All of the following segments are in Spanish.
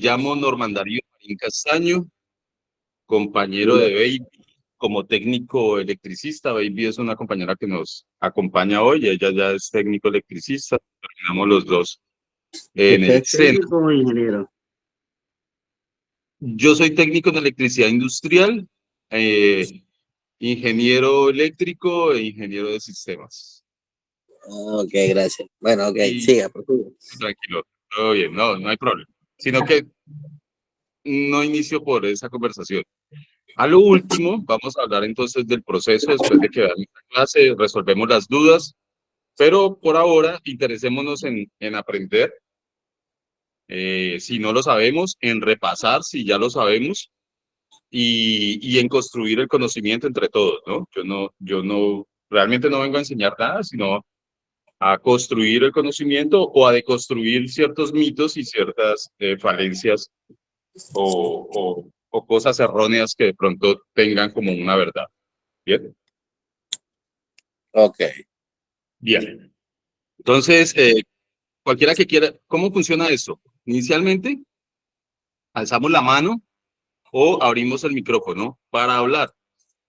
llamo Norman Darío Marín Castaño, compañero de Baby como técnico electricista. Baby es una compañera que nos acompaña hoy, ella ya es técnico electricista, terminamos los dos en ¿Usted el es SENA. técnico o ingeniero? Yo soy técnico en electricidad industrial, ingeniero eléctrico e ingeniero de sistemas. Ok, gracias. Bueno, ok, Y siga, por favor. tranquilo, todo bien, no hay problema. Sino que no inicio por esa conversación. A lo último, vamos a hablar entonces del proceso después de que vean esta clase, resolvemos las dudas, pero por ahora interesémonos en aprender, si no lo sabemos, en repasar si ya lo sabemos y en construir el conocimiento entre todos, ¿no? Yo no, realmente no vengo a enseñar nada, sino a construir el conocimiento o a deconstruir ciertos mitos y ciertas falencias o cosas erróneas que de pronto tengan como una verdad. ¿Bien? Ok. Bien. Entonces, cualquiera que quiera, ¿cómo funciona eso? Inicialmente, alzamos la mano o abrimos el micrófono para hablar.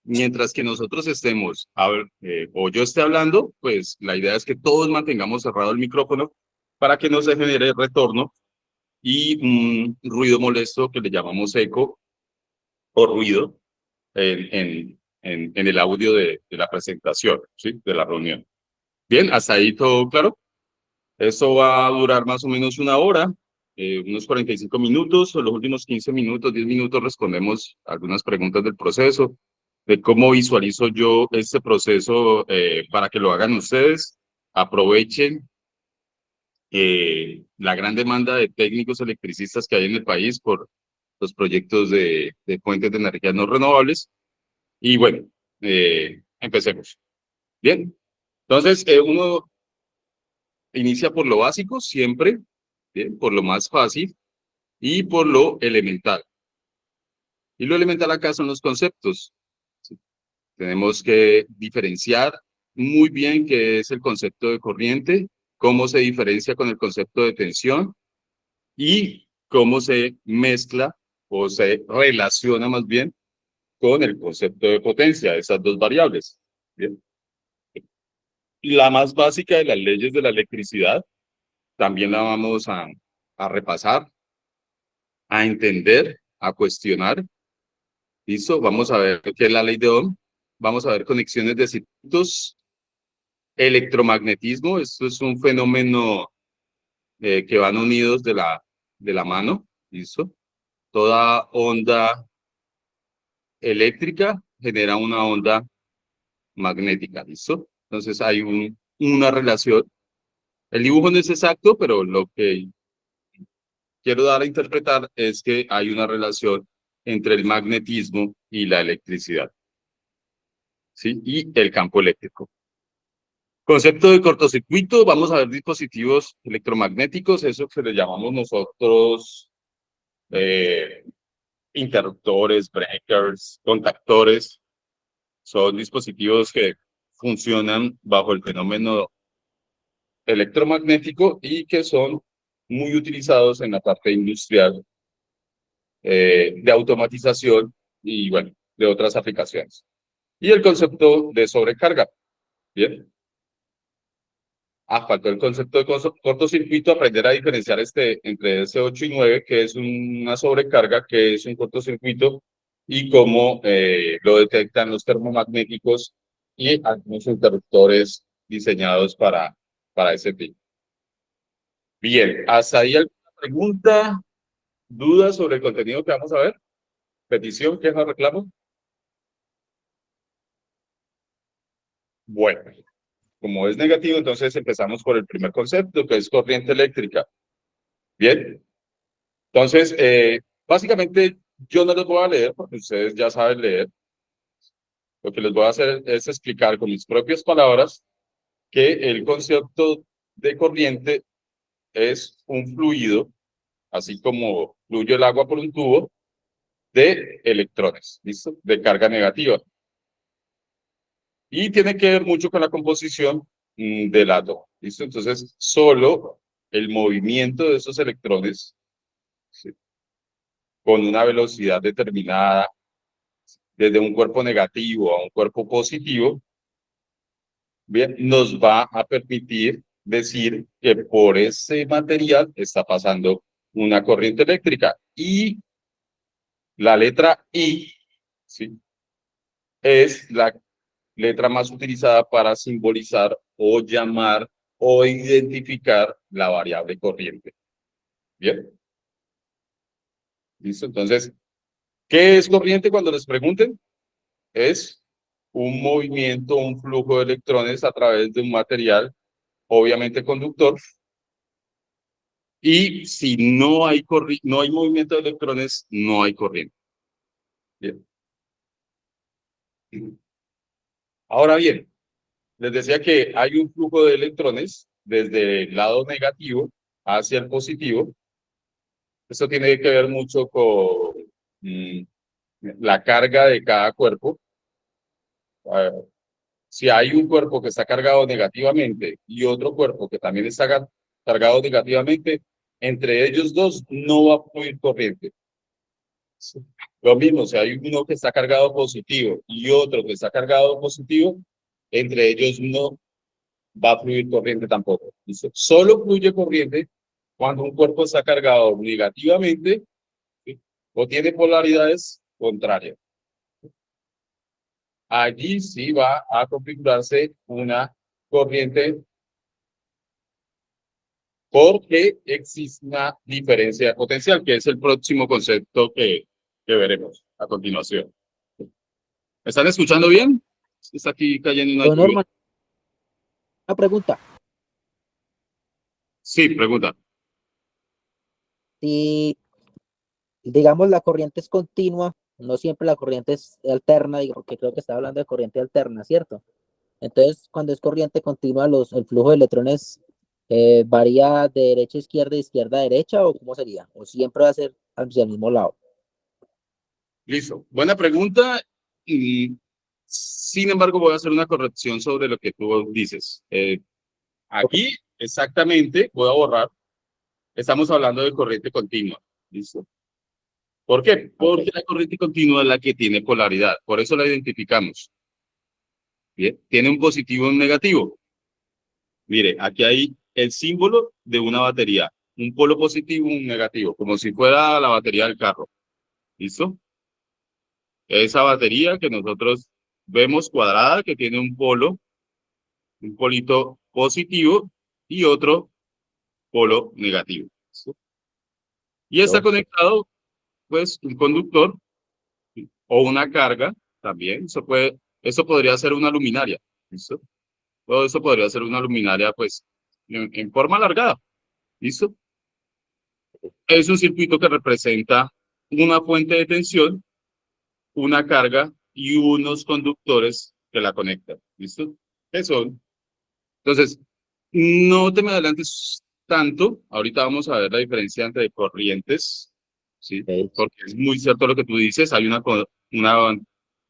Mientras que nosotros estemos, o yo esté hablando, pues la idea es que todos mantengamos cerrado el micrófono para que no se genere retorno y un ruido molesto que le llamamos eco o ruido en el audio de la presentación, ¿sí? De la reunión. Bien, hasta ahí todo claro. Esto va a durar más o menos una hora, unos 45 minutos, o los últimos 15 minutos, 10 minutos respondemos algunas preguntas del proceso, de cómo visualizo yo este proceso para que lo hagan ustedes. Aprovechen la gran demanda de técnicos electricistas que hay en el país por los proyectos de fuentes de energía no renovables. Y bueno, empecemos. Bien, entonces uno inicia por lo básico siempre, ¿bien? Por lo más fácil y por lo elemental. Y lo elemental acá son los conceptos. ¿Sí? Tenemos que diferenciar muy bien qué es el concepto de corriente, cómo se diferencia con el concepto de tensión y cómo se mezcla o se relaciona más bien con el concepto de potencia, esas dos variables. ¿Bien? La más básica de las leyes de la electricidad también la vamos a repasar, a entender, a cuestionar. ¿Listo? Vamos a ver qué es la ley de Ohm. Vamos a ver conexiones de circuitos, electromagnetismo. Esto es un fenómeno que van unidos de la mano. ¿Listo? Toda onda eléctrica genera una onda magnética. ¿Listo? Entonces hay una relación. El dibujo no es exacto, pero lo que quiero dar a interpretar es que hay una relación entre el magnetismo y la electricidad, ¿sí? Y el campo eléctrico. Concepto de cortocircuito, vamos a ver dispositivos electromagnéticos, eso que le llamamos nosotros eh, interruptores, breakers, contactores, son dispositivos que funcionan bajo el fenómeno electromagnético y que son muy utilizados en la parte industrial de automatización y, bueno, de otras aplicaciones. Y el concepto de sobrecarga, ¿bien? Faltó el concepto de cortocircuito, aprender a diferenciar entre S8 y 9, que es una sobrecarga, que es un cortocircuito, y cómo lo detectan los termomagnéticos y algunos interruptores diseñados para ese fin. Bien, ¿hasta ahí alguna pregunta, duda sobre el contenido que vamos a ver? ¿Petición, queja, reclamo? Bueno, como es negativo, entonces empezamos por el primer concepto, que es corriente eléctrica. Bien, entonces, básicamente yo no les voy a leer porque ustedes ya saben leer. Lo que les voy a hacer es explicar con mis propias palabras que el concepto de corriente es un fluido, así como fluye el agua por un tubo, de electrones, ¿listo? De carga negativa. Y tiene que ver mucho con la composición del átomo, ¿listo? Entonces, solo el movimiento de esos electrones, ¿sí? con una velocidad determinada desde un cuerpo negativo a un cuerpo positivo, bien, nos va a permitir decir que por ese material está pasando una corriente eléctrica. Y la letra I, ¿sí?, es la letra más utilizada para simbolizar o llamar o identificar la variable corriente. Bien. ¿Listo? Entonces, ¿qué es corriente cuando les pregunten? Es un movimiento, un flujo de electrones a través de un material, obviamente conductor. Y si no hay movimiento de electrones, no hay corriente. Bien. Ahora bien, les decía que hay un flujo de electrones desde el lado negativo hacia el positivo. Esto tiene que ver mucho con la carga de cada cuerpo. Si hay un cuerpo que está cargado negativamente y otro cuerpo que también está cargado negativamente, entre ellos dos no va a fluir corriente. Lo mismo, si hay uno que está cargado positivo y otro que está cargado positivo, entre ellos no va a fluir corriente tampoco. ¿Listo? Solo fluye corriente cuando un cuerpo está cargado negativamente, ¿sí?, o tiene polaridades contrarias. Allí sí va a configurarse una corriente porque existe una diferencia potencial, que es el próximo concepto que veremos a continuación. ¿Me están escuchando bien? Está aquí cayendo una Don lluvia. Norman, una pregunta. Sí, pregunta. Si, digamos, la corriente es continua, no siempre la corriente es alterna, digo, porque creo que estaba hablando de corriente alterna, ¿cierto? Entonces, cuando es corriente continua, el flujo de electrones varía de derecha a izquierda, de izquierda a derecha, ¿o cómo sería? ¿O siempre va a ser hacia el mismo lado? Listo. Buena pregunta. Y, sin embargo, voy a hacer una corrección sobre lo que tú dices. Aquí, exactamente, voy a borrar. Estamos hablando de corriente continua. ¿Listo? ¿Por qué? Porque la corriente continua es la que tiene polaridad. Por eso la identificamos. Bien. Tiene un positivo y un negativo. Mire, aquí hay el símbolo de una batería. Un polo positivo y un negativo, como si fuera la batería del carro. ¿Listo? Esa batería que nosotros vemos cuadrada, que tiene un polo, un polito positivo y otro polo negativo. ¿Listo? Y está conectado, pues, un conductor o una carga también. Eso podría ser una luminaria. ¿Listo? Todo eso podría ser una luminaria, pues, en forma alargada. ¿Listo? Es un circuito que representa una fuente de tensión, una carga y unos conductores que la conectan. ¿Listo? ¿Qué son? Entonces, no te me adelantes tanto. Ahorita vamos a ver la diferencia entre corrientes, ¿sí? Porque es muy cierto lo que tú dices. Hay una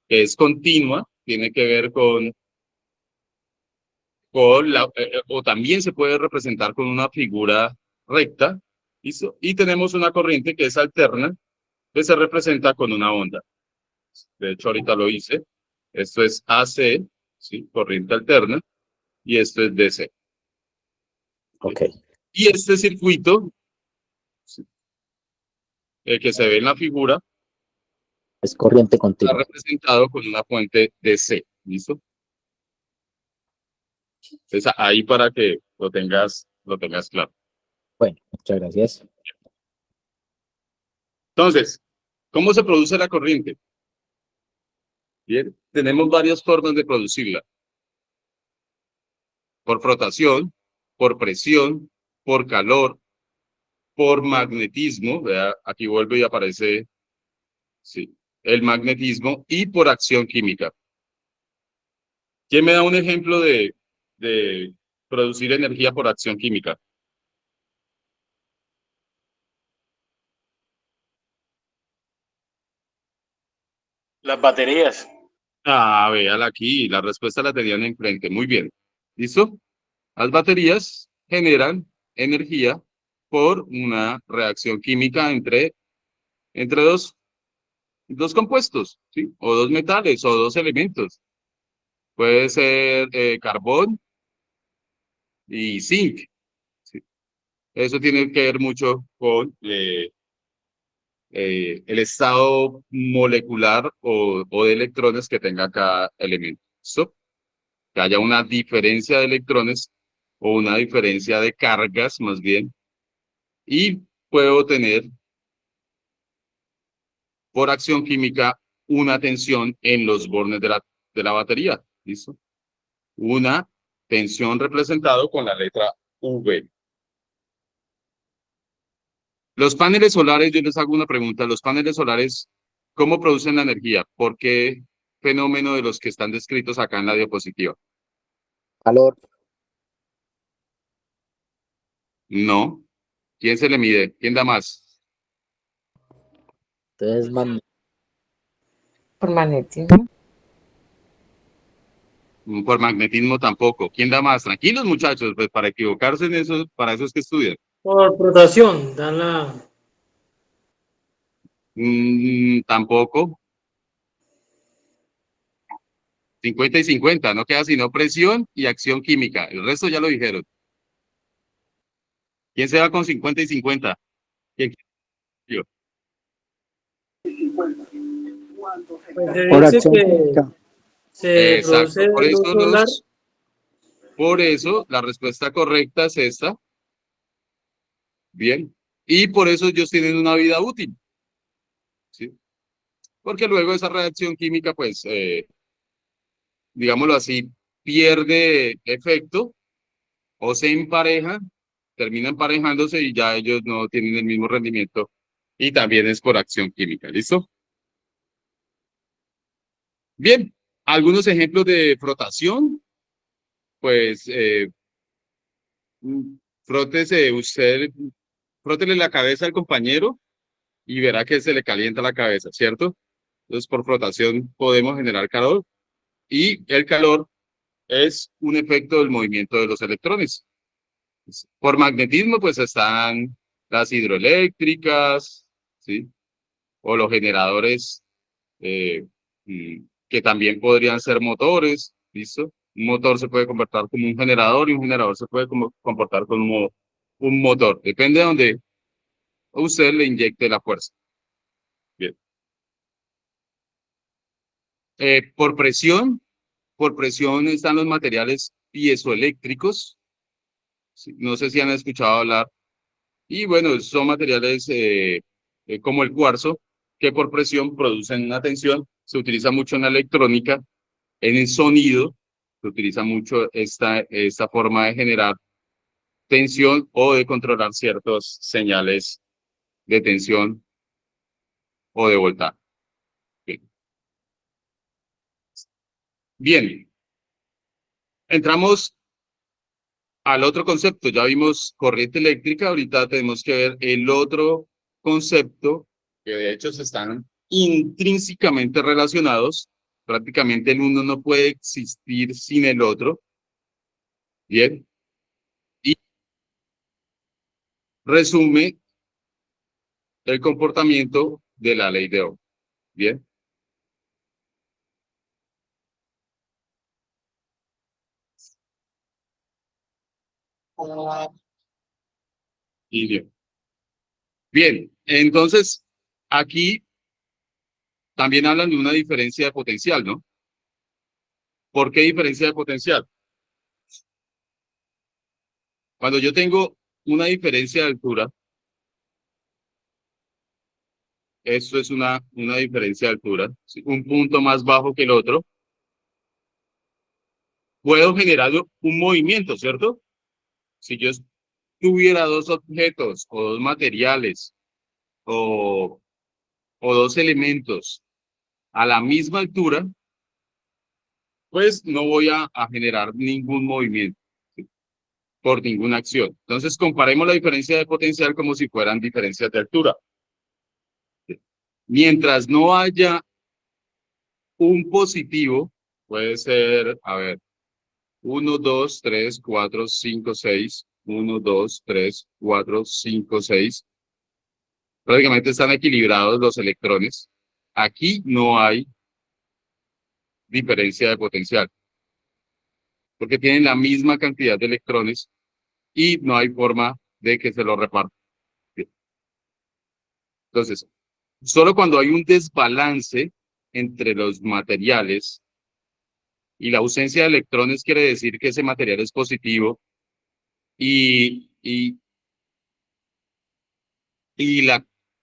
que es continua, tiene que ver con o también se puede representar con una figura recta, ¿listo? Y tenemos una corriente que es alterna, que se representa con una onda. De hecho, ahorita lo hice. Esto es AC, ¿sí? Corriente alterna, y esto es DC. Ok. Y este circuito, ¿sí?, que se ve en la figura, Es corriente está continua. representado con una fuente DC, ¿listo? Entonces, ahí para que lo tengas claro. Bueno, muchas gracias. Entonces, ¿cómo se produce la corriente? Bien, tenemos varias formas de producirla. Por frotación, por presión, por calor, por magnetismo, vea, aquí vuelve y aparece, sí, el magnetismo, y por acción química. ¿Quién me da un ejemplo de producir energía por acción química? Las baterías. Ah, véala aquí, la respuesta la tenían enfrente. Muy bien. ¿Listo? Las baterías generan energía por una reacción química entre entre dos compuestos, ¿sí? O dos metales o dos elementos. Puede ser carbón y zinc, ¿sí? Eso tiene que ver mucho con el estado molecular o de electrones que tenga cada elemento. ¿Listo? Que haya una diferencia de electrones o una diferencia de cargas, más bien, y puedo tener por acción química una tensión en los bornes de la batería. ¿Listo? Una tensión representado con la letra V. Los paneles solares, yo les hago una pregunta. Los paneles solares, ¿cómo producen la energía? ¿Por qué fenómeno de los que están descritos acá en la diapositiva? Calor. No. ¿Quién se le mide? ¿Quién da más? Entonces, Por magnetismo. Por magnetismo tampoco. ¿Quién da más? Tranquilos, muchachos, pues para equivocarse en eso, para eso es que estudian. Por rotación, dan la... Tampoco. 50 y 50, no queda sino presión y acción química. El resto ya lo dijeron. ¿Quién se va con 50 y 50? ¿Quién? Yo. Pues se Por dice acción que química. se Exacto. produce luz solar. Por eso la respuesta correcta es esta. Bien. Y por eso ellos tienen una vida útil. ¿Sí? Porque luego esa reacción química, pues, digámoslo así, pierde efecto o se empareja, termina emparejándose y ya ellos no tienen el mismo rendimiento. Y también es por acción química. ¿Listo? Bien. Algunos ejemplos de frotación. Pues, frótese usted, frótele la cabeza al compañero y verá que se le calienta la cabeza, ¿cierto? Entonces, por frotación podemos generar calor y el calor es un efecto del movimiento de los electrones. Por magnetismo, pues están las hidroeléctricas, ¿sí? O los generadores eh, que también podrían ser motores, ¿listo? Un motor se puede comportar como un generador y un generador se puede comportar como un motor. Depende de donde usted le inyecte la fuerza. Bien. Por presión están los materiales piezoeléctricos. Sí, no sé si han escuchado hablar. Y bueno, son materiales como el cuarzo, que por presión producen una tensión. Se utiliza mucho en la electrónica, en el sonido. Se utiliza mucho esta forma de generar tensión o de controlar ciertas señales de tensión o de voltaje. Bien. Bien. Entramos al otro concepto. Ya vimos corriente eléctrica, ahorita tenemos que ver el otro concepto, que de hecho se están intrínsecamente relacionados. Prácticamente el uno no puede existir sin el otro. Bien. Y resume el comportamiento de la ley de Ohm. Bien. Y bien. Bien, entonces aquí también hablan de una diferencia de potencial, ¿no? ¿Por qué diferencia de potencial? Cuando yo tengo una diferencia de altura, esto es una diferencia de altura, ¿sí? Un punto más bajo que el otro, puedo generar un movimiento, ¿cierto? Si yo tuviera dos objetos o dos materiales o dos elementos a la misma altura, pues no voy a generar ningún movimiento, ¿sí? Por ninguna acción. Entonces comparemos la diferencia de potencial como si fueran diferencias de altura. Mientras no haya un positivo, puede ser, a ver, 1, 2, 3, 4, 5, 6. 1, 2, 3, 4, 5, 6. prácticamente están equilibrados los electrones. Aquí no hay diferencia de potencial, porque tienen la misma cantidad de electrones y no hay forma de que se lo repartan. Entonces, solo cuando hay un desbalance entre los materiales y la ausencia de electrones quiere decir que ese material es positivo y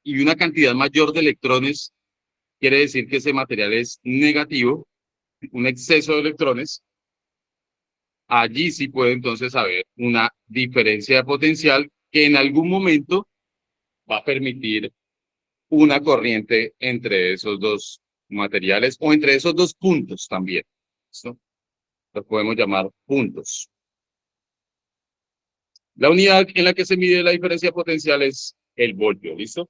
una cantidad mayor de electrones quiere decir que ese material es negativo, un exceso de electrones. Allí sí puede entonces haber una diferencia de potencial que en algún momento va a permitir una corriente entre esos dos materiales o entre esos dos puntos también. ¿Listo? Los podemos llamar puntos. La unidad en la que se mide la diferencia potencial es el voltio. ¿Listo?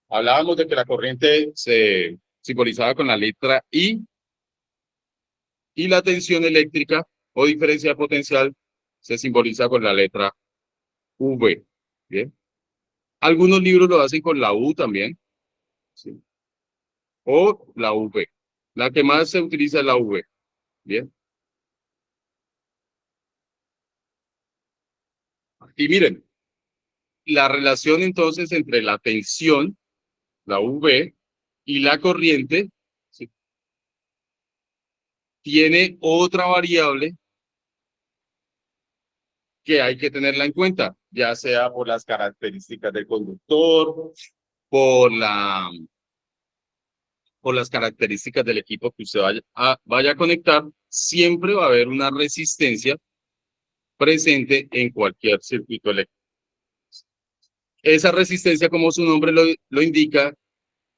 Hablábamos de que la corriente se simbolizaba con la letra I y la tensión eléctrica o diferencia potencial se simboliza con la letra V. ¿Bien? Algunos libros lo hacen con la U también, ¿sí? O la V. La que más se utiliza es la V. Bien. Y miren, la relación entonces entre la tensión, la V, y la corriente, ¿sí? Tiene otra variable que hay que tenerla en cuenta, ya sea por las características del conductor, por las características del equipo que usted vaya a conectar, siempre va a haber una resistencia presente en cualquier circuito eléctrico. Esa resistencia, como su nombre lo indica,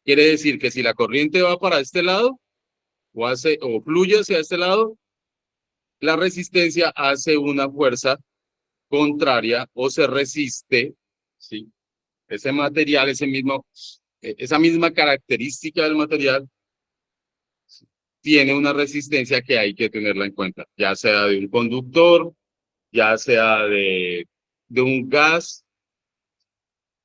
quiere decir que si la corriente va para este lado o fluye hacia este lado, la resistencia hace una fuerza contraria o se resiste, ¿sí? Ese material, esa misma característica del material tiene una resistencia que hay que tenerla en cuenta, ya sea de un conductor, ya sea de un gas,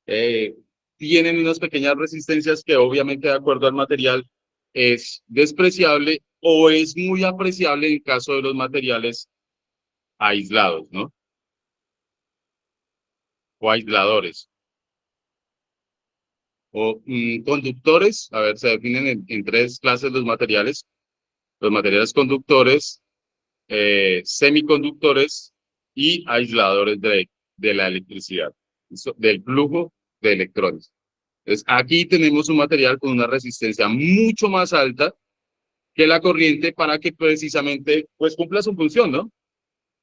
tienen unas pequeñas resistencias que obviamente de acuerdo al material es despreciable o es muy apreciable en el caso de los materiales aislados, ¿no? O aisladores. O conductores, a ver, se definen en tres clases los materiales conductores, semiconductores y aisladores de la electricidad, del flujo de electrones. Entonces, aquí tenemos un material con una resistencia mucho más alta que la corriente para que precisamente pues cumpla su función, ¿no?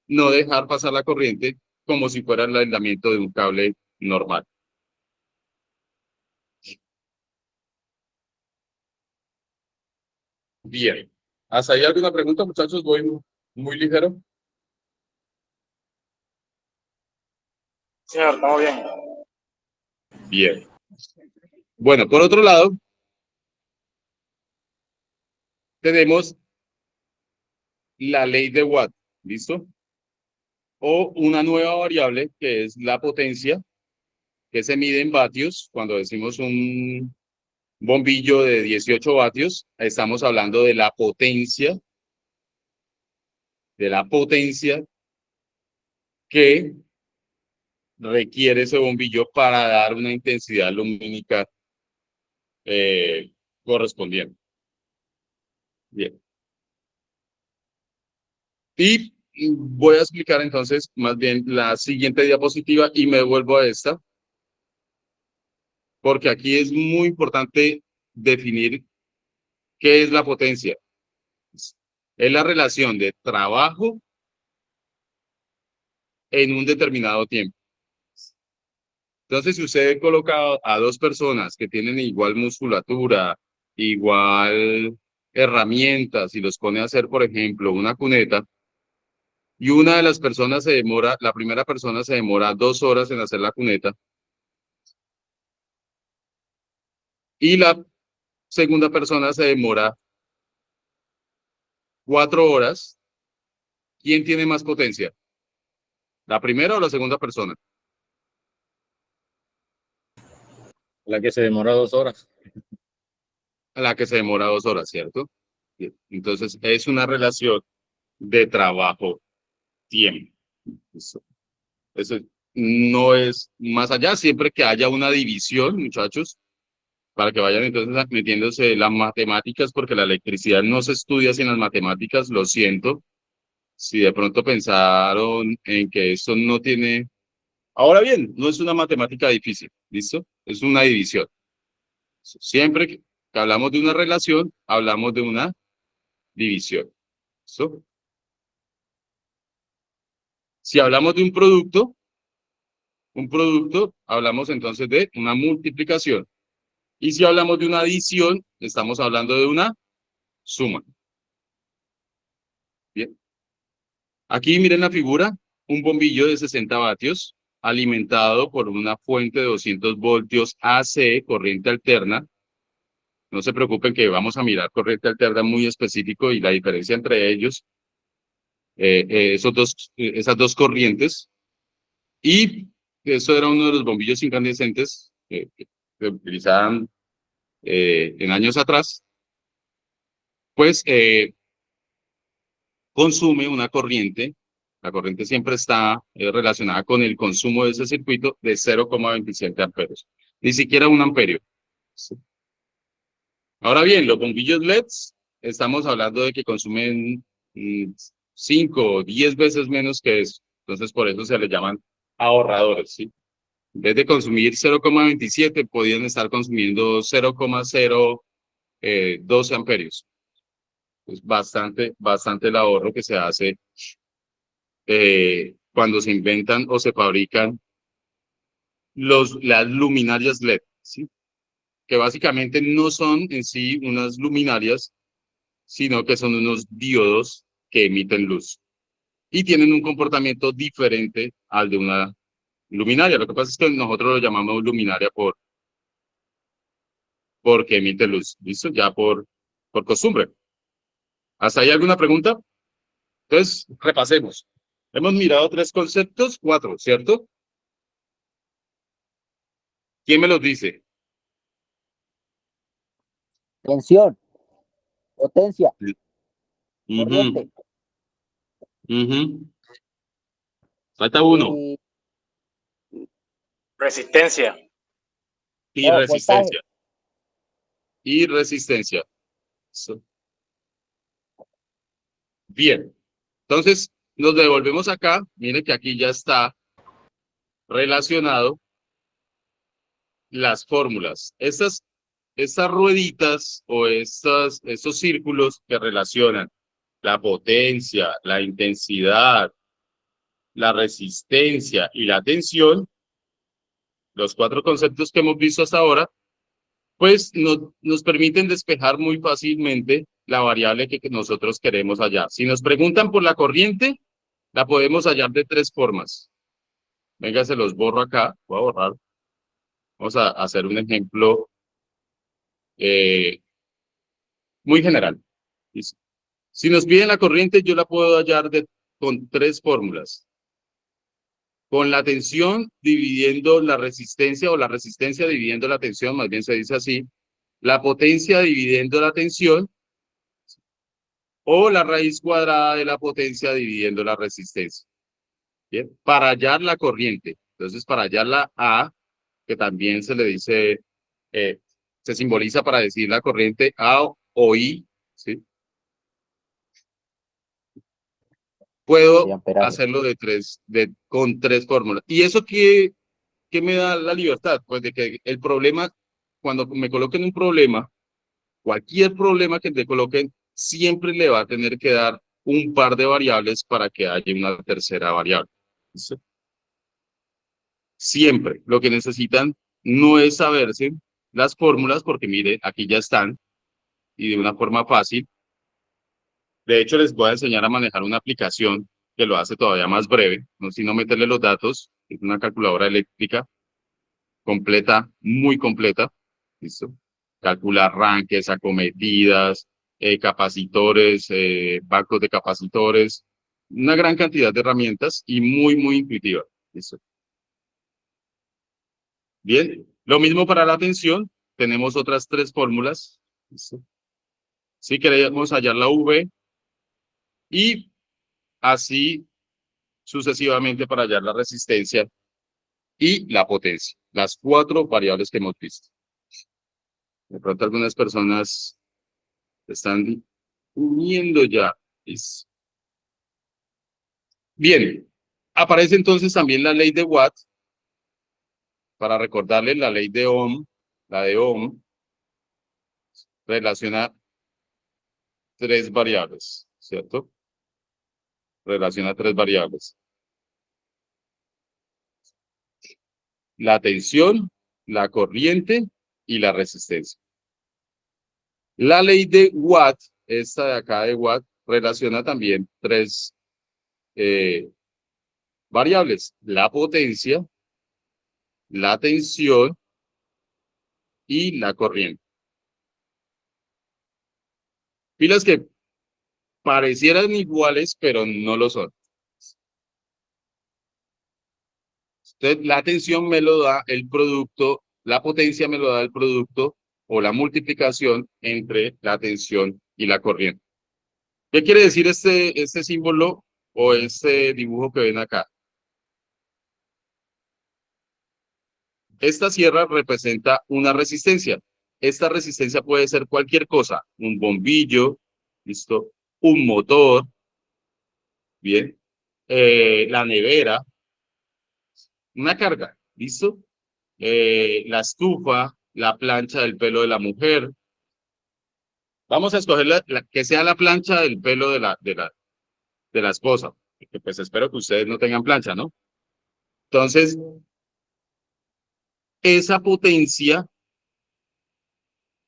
No dejar pasar la corriente como si fuera el aislamiento de un cable normal. Bien. ¿Hasta ahí alguna pregunta, muchachos? Voy muy ligero. Señor, estamos bien. Bien. Bueno, por otro lado, tenemos la ley de Watt, ¿listo? O una nueva variable que es la potencia, que se mide en vatios. Cuando decimos un bombillo de 18 vatios, estamos hablando de la potencia que requiere ese bombillo para dar una intensidad lumínica correspondiente. Bien. Y voy a explicar entonces más bien la siguiente diapositiva y me vuelvo a esta, porque aquí es muy importante definir qué es la potencia. Es la relación de trabajo en un determinado tiempo. Entonces, si usted coloca a dos personas que tienen igual musculatura, igual herramientas y los pone a hacer, por ejemplo, una cuneta, y una de las personas la primera persona se demora 2 horas en hacer la cuneta, y la segunda persona se demora 4 horas, ¿quién tiene más potencia? ¿La primera o la segunda persona? La que se demora 2 horas. A la que se demora 2 horas, ¿cierto? Bien. Entonces, es una relación de trabajo-tiempo. Eso no es más allá, siempre que haya una división, muchachos, para que vayan entonces metiéndose las matemáticas, porque la electricidad no se estudia sin las matemáticas, lo siento. Si de pronto pensaron en que esto no tiene... Ahora bien, no es una matemática difícil, ¿listo? Es una división. Siempre que hablamos de una relación, hablamos de una división. ¿Listo? Si hablamos de un producto, hablamos entonces de una multiplicación. Y si hablamos de una adición, estamos hablando de una suma. Bien. Aquí miren la figura, un bombillo de 60 vatios alimentado por una fuente de 200 voltios AC, corriente alterna. No se preocupen que vamos a mirar corriente alterna muy específico y la diferencia entre ellos, esas dos corrientes. Y eso era uno de los bombillos incandescentes que se utilizaban en años atrás. Pues consume una corriente. La corriente siempre está relacionada con el consumo de ese circuito de 0,27 amperios. Ni siquiera un amperio. ¿Sí? Ahora bien, los bombillos LEDs, estamos hablando de que consumen 5 o 10 veces menos que eso. Entonces, por eso se les llaman ahorradores, ¿sí? En vez de consumir 0,27, podían estar consumiendo 0,012 amperios. Es bastante el ahorro que se hace cuando se inventan o se fabrican las luminarias LED, ¿sí? Que básicamente no son en sí unas luminarias, sino que son unos diodos que emiten luz y tienen un comportamiento diferente al de una luminaria. Lo que pasa es que nosotros lo llamamos luminaria porque emite luz, ¿listo? Ya por costumbre. ¿Hasta ahí alguna pregunta? Entonces, repasemos. Hemos mirado 3 conceptos, 4, ¿cierto? ¿Quién me los dice? Tensión, potencia, Ujú, corriente. ujú. Falta uno. Resistencia. Y No, resistencia. Y resistencia. So- Bien. Entonces, nos devolvemos acá. Miren que aquí ya está relacionado las fórmulas. Estas rueditas o estos círculos que relacionan la potencia, la intensidad, la resistencia y la tensión, los 4 conceptos que hemos visto hasta ahora, pues nos permiten despejar muy fácilmente la variable que nosotros queremos hallar. Si nos preguntan por la corriente, la podemos hallar de 3 formas. Venga, se los borro acá. Voy a borrar. Vamos a hacer un ejemplo muy general. Si nos piden la corriente, yo la puedo hallar con 3 fórmulas. Con la tensión dividiendo la resistencia o la resistencia dividiendo la tensión, más bien se dice así, la potencia dividiendo la tensión o la raíz cuadrada de la potencia dividiendo la resistencia. Bien, para hallar la corriente. Entonces, para hallar la A, que también se le dice, se simboliza para decir la corriente A o I, ¿sí? Puedo Miliamperaje. hacerlo con 3 fórmulas. ¿Y eso qué me da la libertad? Pues de que el problema, cuando me coloquen un problema, cualquier problema que te coloquen, siempre le va a tener que dar un par de variables para que haya una tercera variable. ¿Listo? Siempre. Lo que necesitan no es saberse las fórmulas, porque mire, aquí ya están, y de una forma fácil. De hecho, les voy a enseñar a manejar una aplicación que lo hace todavía más breve, no sino meterle los datos. Es una calculadora eléctrica completa, muy completa. ¿Listo? Calcula arranques, acometidas, capacitores, bancos de capacitores, una gran cantidad de herramientas y muy intuitiva. ¿Listo? Bien, Lo mismo para la tensión, tenemos otras 3 fórmulas. ¿Listo? Si queremos hallar la V y así sucesivamente para hallar la resistencia y la potencia, las 4 variables que hemos visto. De pronto algunas personas están uniendo ya. Listo. Bien, aparece entonces también la ley de Watt. Para recordarle la ley de Ohm, la de Ohm relaciona 3 variables, ¿cierto? Relaciona 3 variables. La tensión, la corriente y la resistencia. La ley de Watt, esta de acá de Watt, relaciona también 3 variables. La potencia, la tensión y la corriente. Pilas que parecieran iguales, pero no lo son. Entonces, la tensión me lo da el producto, la potencia me lo da el producto o la multiplicación entre la tensión y la corriente. ¿Qué quiere decir este símbolo o este dibujo que ven acá? Esta sierra representa una resistencia. Esta resistencia puede ser cualquier cosa, un bombillo, ¿listo? Un motor, bien, la nevera, una carga, ¿listo? La estufa, la plancha del pelo de la mujer. Vamos a escoger que sea la plancha del pelo de la esposa, porque pues espero que ustedes no tengan plancha, ¿no? Entonces, esa potencia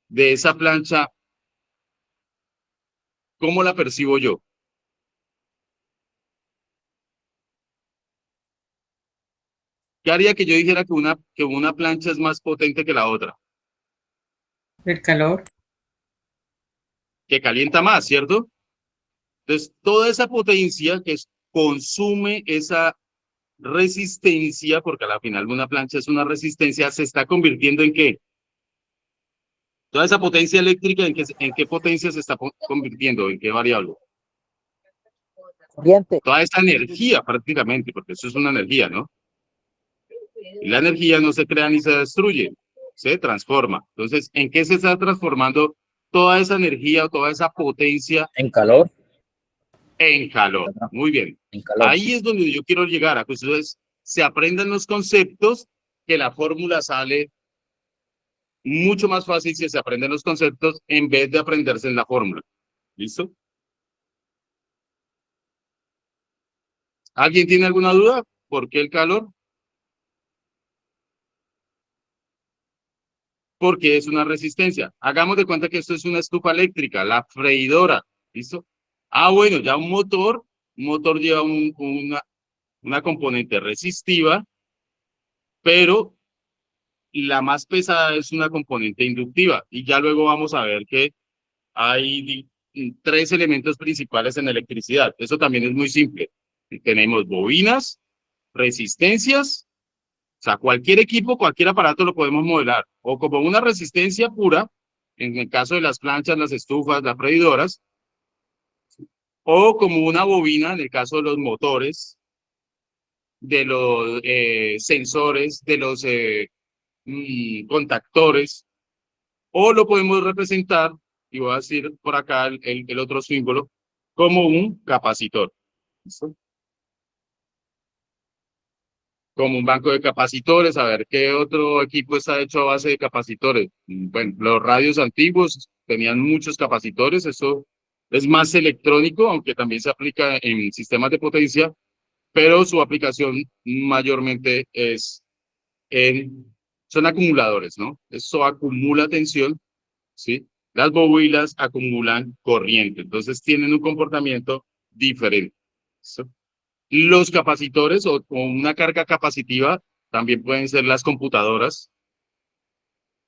de esa plancha, ¿cómo la percibo yo? ¿Qué haría que yo dijera que una plancha es más potente que la otra? El calor. Que calienta más, ¿cierto? Entonces, toda esa potencia que consume esa resistencia, porque a la final una plancha es una resistencia, se está convirtiendo en ¿qué? Toda esa potencia eléctrica, ¿en qué potencia se está convirtiendo? ¿En qué variable? Corriente. Toda esta energía prácticamente, porque eso es una energía, ¿no? Y la energía no se crea ni se destruye, se transforma. Entonces, ¿en qué se está transformando toda esa energía o toda esa potencia? En calor. En calor. Muy bien. En calor. Ahí es donde yo quiero llegar a que ustedes se aprendan los conceptos, que la fórmula sale mucho más fácil si se aprenden los conceptos en vez de aprenderse en la fórmula. ¿Listo? ¿Alguien tiene alguna duda? ¿Por qué el calor? Porque es una resistencia. Hagamos de cuenta que esto es una estufa eléctrica, la freidora. ¿Listo? Ah, bueno, ya un motor lleva una componente resistiva, pero la más pesada es una componente inductiva. Y ya luego vamos a ver que hay 3 elementos principales en electricidad. Eso también es muy simple. Tenemos bobinas, resistencias, o sea, cualquier equipo, cualquier aparato lo podemos modelar, o como una resistencia pura, en el caso de las planchas, las estufas, las freidoras, o como una bobina, en el caso de los motores, de los sensores, de los contactores, o lo podemos representar, y voy a decir por acá el otro símbolo, como un capacitor. ¿Listo? Como un banco de capacitores, a ver qué otro equipo está hecho a base de capacitores. Bueno, los radios antiguos tenían muchos capacitores, eso es más electrónico, aunque también se aplica en sistemas de potencia, pero su aplicación mayormente son acumuladores, ¿no? Eso acumula tensión, ¿sí? Las bobinas acumulan corriente, entonces tienen un comportamiento diferente. ¿Sí? Los capacitores o una carga capacitiva también pueden ser las computadoras,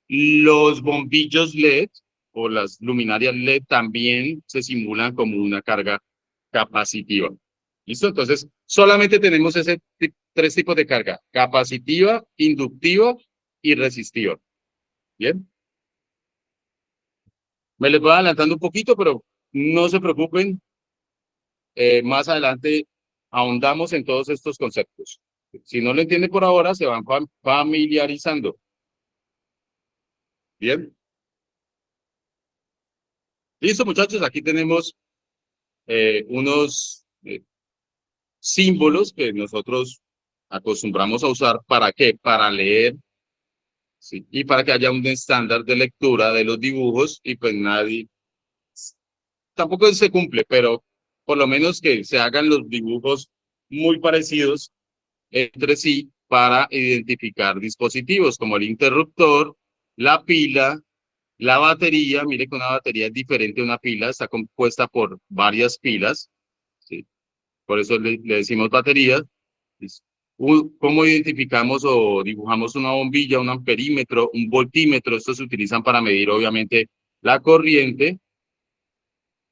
los bombillos LED o las luminarias LED también se simulan como una carga capacitiva. ¿Listo? Entonces, solamente tenemos 3 tipos de carga: capacitiva, inductiva y resistiva. Bien. Me les voy adelantando un poquito, pero no se preocupen. Más adelante ahondamos en todos estos conceptos. Si no lo entienden por ahora, se van familiarizando. Bien. Listo, muchachos. Aquí tenemos unos símbolos que nosotros acostumbramos a usar. ¿Para qué? Para leer, ¿sí? Y para que haya un estándar de lectura de los dibujos y pues nadie, tampoco se cumple, pero por lo menos que se hagan los dibujos muy parecidos entre sí para identificar dispositivos como el interruptor, la pila, la batería. Mire que una batería es diferente a una pila, está compuesta por varias pilas, ¿sí? Por eso le decimos baterías. ¿Cómo identificamos o dibujamos una bombilla, un amperímetro, un voltímetro? Estos se utilizan para medir, obviamente, la corriente,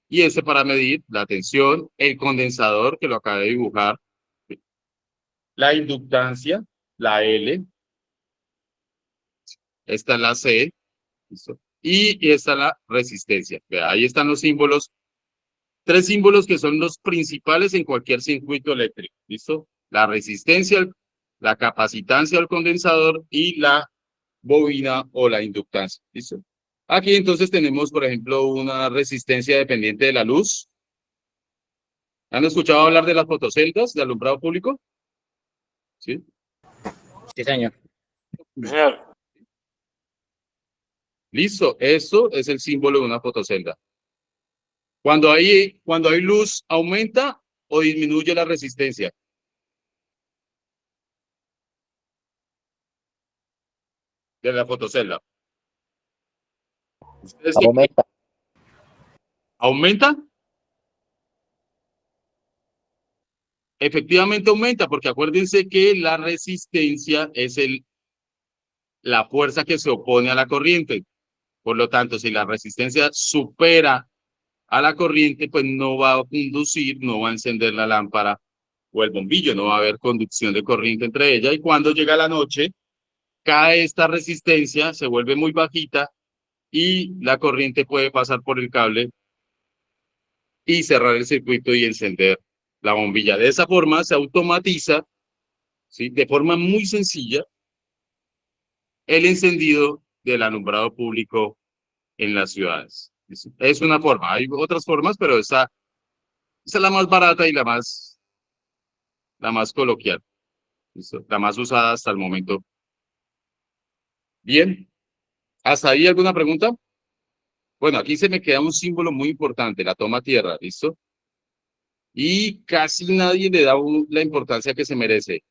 y este para medir la tensión, el condensador, que lo acabé de dibujar, la inductancia, la L, esta es la C, ¿listo? Y esta es la resistencia. Vea, ahí están los símbolos, 3 símbolos que son los principales en cualquier circuito eléctrico, ¿listo? La resistencia, la capacitancia al condensador y la bobina o la inductancia, ¿listo? Aquí entonces tenemos, por ejemplo, una resistencia dependiente de la luz. ¿Han escuchado hablar de las fotoceldas de alumbrado público? ¿Sí? Sí, señor. Señor, Listo, eso es el símbolo de una fotocelda. Cuando hay luz, ¿aumenta o disminuye la resistencia? De la fotocelda. ¿Ustedes qué creen? Aumenta. ¿Aumenta? Efectivamente aumenta, porque acuérdense que la resistencia es la fuerza que se opone a la corriente. Por lo tanto, si la resistencia supera a la corriente, pues no va a conducir, no va a encender la lámpara o el bombillo, no va a haber conducción de corriente entre ellas. Y cuando llega la noche, cae esta resistencia, se vuelve muy bajita y la corriente puede pasar por el cable y cerrar el circuito y encender la bombilla. De esa forma se automatiza, ¿sí?, de forma muy sencilla, el encendido del alumbrado público en las ciudades. Es una forma, hay otras formas, pero esa es la más barata y la más coloquial, ¿listo? La más usada hasta el momento. Bien, ¿hasta ahí alguna pregunta? Bueno, aquí se me queda un símbolo muy importante, la toma tierra, ¿listo? Y casi nadie le da la importancia que se merece.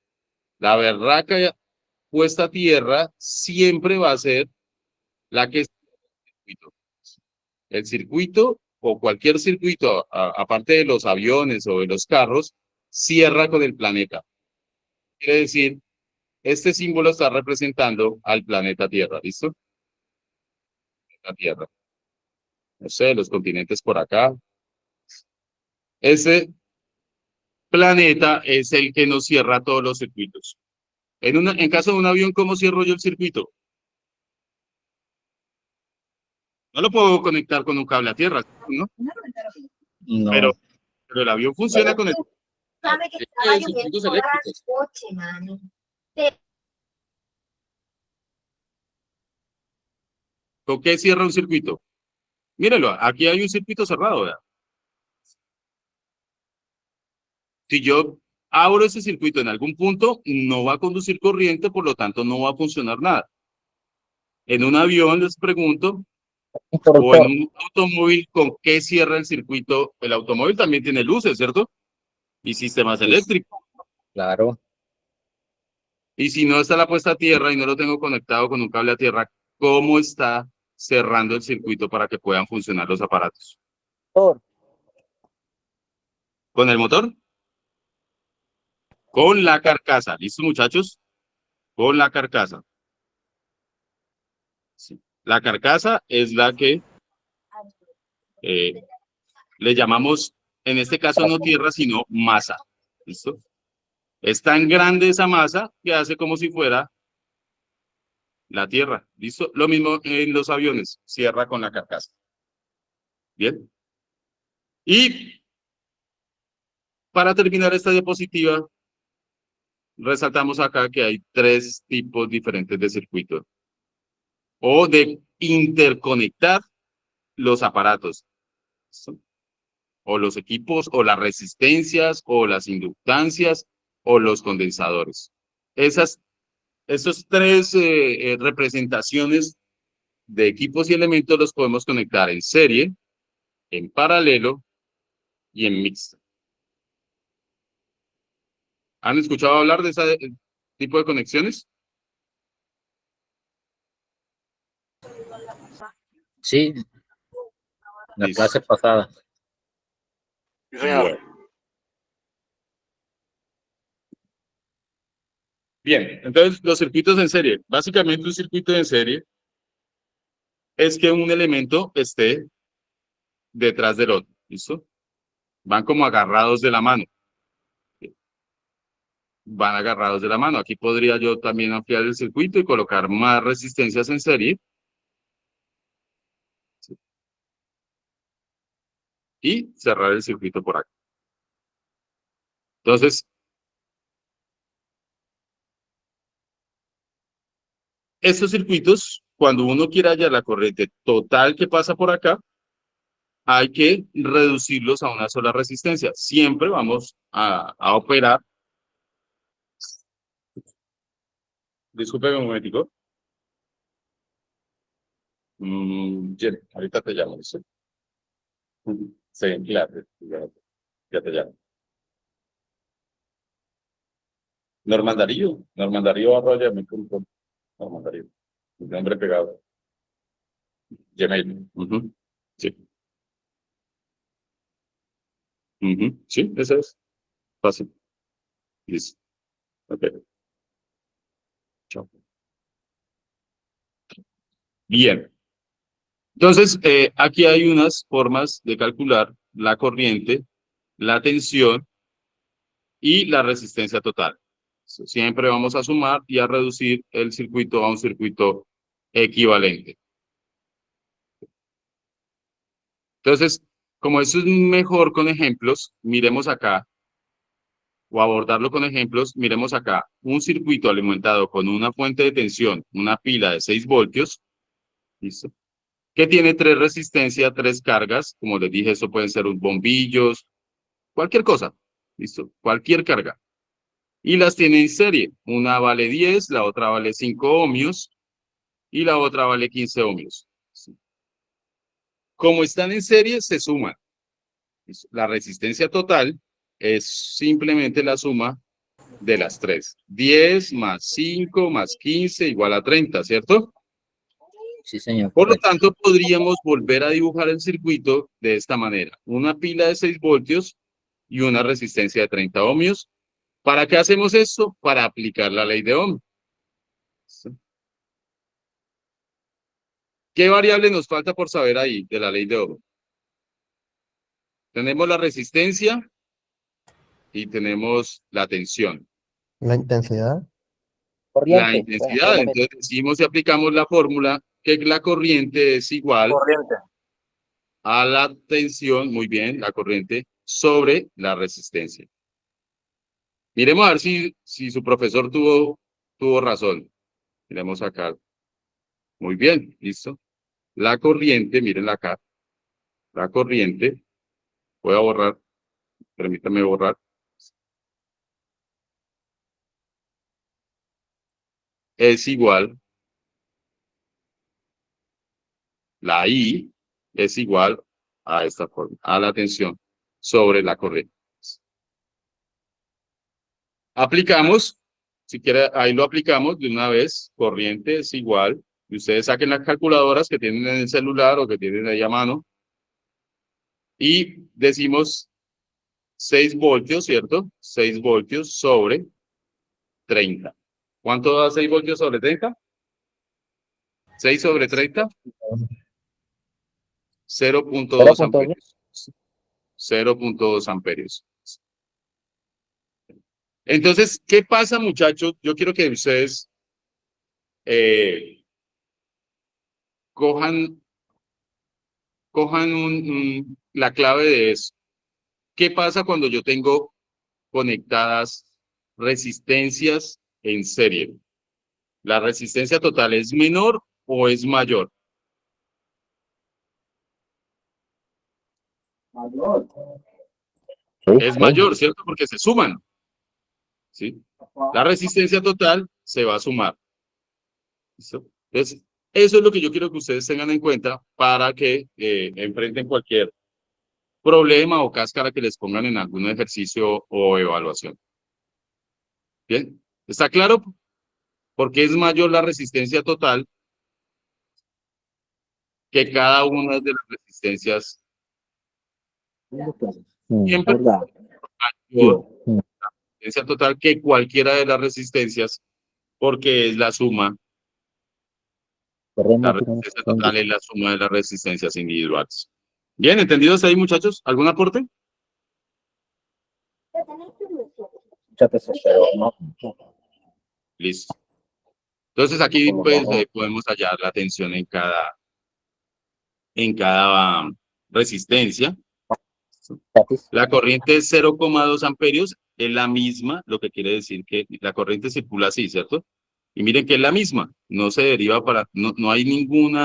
La berraca puesta a tierra siempre va a ser la que es el circuito o cualquier circuito, aparte de los aviones o de los carros, cierra con el planeta. Quiere decir, este símbolo está representando al planeta Tierra, ¿listo? La Tierra. No sé, los continentes por acá. Ese planeta es el que nos cierra todos los circuitos. En caso de un avión, ¿cómo cierro yo el circuito? No lo puedo conectar con un cable a tierra, ¿no? No. Pero el avión funciona con el... Sabe que estaba lloviendo circuitos toda la eléctricos. noche, mami. ¿Con qué cierra un circuito? Míralo, aquí hay un circuito cerrado, ¿verdad? Si yo abro ese circuito en algún punto, no va a conducir corriente, por lo tanto no va a funcionar nada. En un avión, les pregunto, o en un automóvil, ¿con qué cierra el circuito? El automóvil también tiene luces, ¿cierto? Y sistemas eléctricos. Claro. Y si no está la puesta a tierra y no lo tengo conectado con un cable a tierra, ¿cómo está cerrando el circuito para que puedan funcionar los aparatos? ¿Con el motor? Con la carcasa. ¿Listo, muchachos? Con la carcasa. Sí. La carcasa es la que le llamamos, en este caso no tierra, sino masa. ¿Listo? Es tan grande esa masa que hace como si fuera la tierra. ¿Listo? Lo mismo en los aviones, cierra con la carcasa. Bien. Y para terminar esta diapositiva, resaltamos acá que hay 3 tipos diferentes de circuitos o de interconectar los aparatos. ¿Listo? O los equipos, o las resistencias, o las inductancias, o los condensadores. Esos 3 representaciones de equipos y elementos los podemos conectar en serie, en paralelo y en mixto. ¿Han escuchado hablar de ese tipo de conexiones? Sí, la Listo. clase pasada. Sí, señor. Bien, entonces los circuitos en serie. Básicamente un circuito en serie es que un elemento esté detrás del otro. ¿Listo? Van como agarrados de la mano. Van agarrados de la mano. Aquí podría yo también ampliar el circuito y colocar más resistencias en serie. Y cerrar el circuito por acá. Entonces, estos circuitos, cuando uno quiere hallar la corriente total que pasa por acá, hay que reducirlos a una sola resistencia. Siempre vamos a operar. Disculpe un momentico. Jenny, ahorita te llamo, ¿sí? Sí, claro, ya te llamo. Norman Darío Arroyo, mi punto. Norman Darío. Mi nombre pegado. Gmail. Sí. Sí, ese es. Fácil. Listo. Ok. Chao. Bien. Entonces, aquí hay unas formas de calcular la corriente, la tensión y la resistencia total. Siempre vamos a sumar y a reducir el circuito a un circuito equivalente. Entonces, como eso es mejor con ejemplos, miremos acá, o abordarlo con ejemplos, miremos acá, un circuito alimentado con una fuente de tensión, una pila de 6 voltios, ¿listo? Que tiene 3 resistencias, 3 cargas, como les dije, eso pueden ser bombillos, cualquier cosa, ¿listo? Cualquier carga. Y las tiene en serie, una vale 10, la otra vale 5 ohmios, y la otra vale 15 ohmios. ¿Sí? Como están en serie, se suman. La resistencia total es simplemente la suma de las 3. 10 más 5 más 15 igual a 30, ¿cierto? Sí, señor. Por lo Correcto. tanto, podríamos volver a dibujar el circuito de esta manera. Una pila de 6 voltios y una resistencia de 30 ohmios. ¿Para qué hacemos esto? Para aplicar la ley de Ohm. ¿Qué variable nos falta por saber ahí de la ley de Ohm? Tenemos la resistencia y tenemos la tensión. La intensidad. La Corriente. intensidad. Bueno, Entonces decimos y aplicamos la fórmula que la corriente es igual Corriente. a la tensión, muy bien, la corriente, sobre la resistencia. Miremos a ver si su profesor tuvo razón. Miremos acá. Muy bien, listo. La corriente, mírenla acá. La corriente, voy a borrar, permítame borrar. Es igual, la I es igual a esta forma, a la tensión sobre la corriente. Aplicamos, si quiere, ahí lo aplicamos de una vez, corriente es igual, y ustedes saquen las calculadoras que tienen en el celular o que tienen ahí a mano, y decimos 6 voltios, ¿cierto? 6 voltios sobre 30. ¿Cuánto da 6 voltios sobre 30? 6 sobre 30. 0.2 amperios. 0.2 amperios. Entonces, ¿qué pasa, muchachos? Yo quiero que ustedes cojan la clave de eso. ¿Qué pasa cuando yo tengo conectadas resistencias en serie? ¿La resistencia total es menor o es mayor? Es mayor, ¿cierto? Porque se suman, ¿sí? La resistencia total se va a sumar. ¿Listo? Entonces, eso es lo que yo quiero que ustedes tengan en cuenta para que enfrenten cualquier problema o cáscara que les pongan en algún ejercicio o evaluación. ¿Bien? ¿Está claro? Porque es mayor la resistencia total que cada una de las resistencias. Siempre ¿Verdad? mayor Sí. resistencia total que cualquiera de las resistencias, porque es la suma. La resistencia total es la suma de las resistencias individuales. Bien, ¿entendidos ahí, muchachos? ¿Algún aporte? Mucha testosterona. Listo. Entonces aquí pues podemos hallar la tensión en cada resistencia. La corriente es 0,2 amperios, es la misma, lo que quiere decir que la corriente circula así, ¿cierto? Y miren que es la misma, no se deriva no hay ningún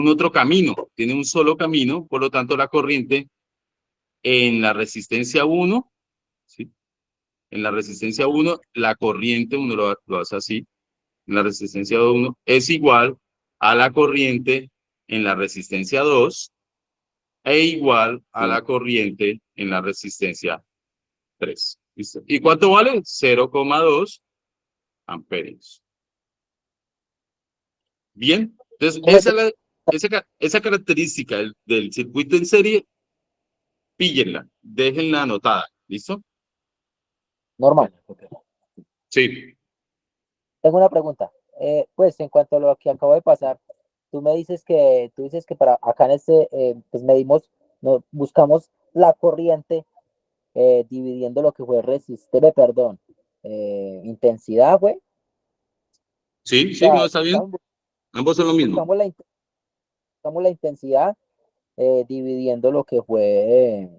otro camino, tiene un solo camino, por lo tanto la corriente en la resistencia 1, ¿sí? En la resistencia 1, la corriente, uno lo hace así, en la resistencia 1 es igual a la corriente en la resistencia 2 e igual a la corriente en la resistencia 3. ¿Listo? ¿Y cuánto vale? 0,2 amperios. Bien, entonces esa característica del circuito en serie, píllenla, déjenla anotada. ¿Listo? Normal. Sí. Tengo una pregunta. Pues en cuanto a lo que acabo de pasar, tú dices que para acá en pues medimos, no, buscamos la corriente dividiendo lo que fue intensidad, güey. Sí, O sí, no, sea, está bien. Ambos son lo mismo. buscamos la intensidad dividiendo lo que fue